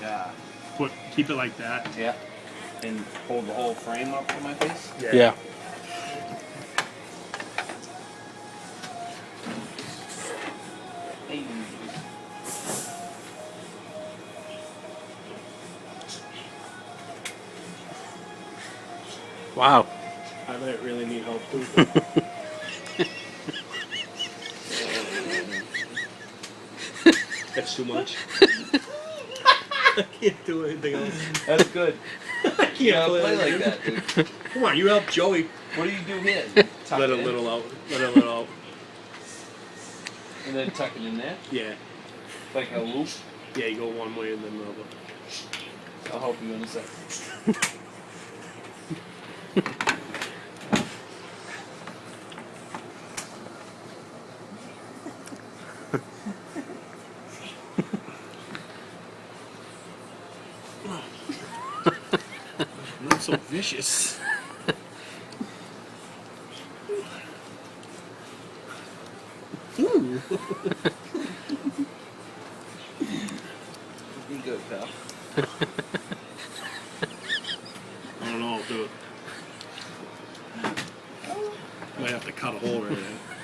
Yeah. Keep it like that. Yeah. And hold the whole frame up to my face. Yeah. Hey. Wow. I might really need help too. That's too much. I can't do anything else. That's good. I can't You gotta play play like that, dude. Come on, you help Joey. What do you do here? Tuck Let it a in, little out. Let a little out. and then tuck it in there Yeah. like a loop. Yeah, you go one way and then another. I'll help you in a second. Not so vicious. Ooh. Be good, pal. I don't know, I'll do it. Might have to cut a hole right there.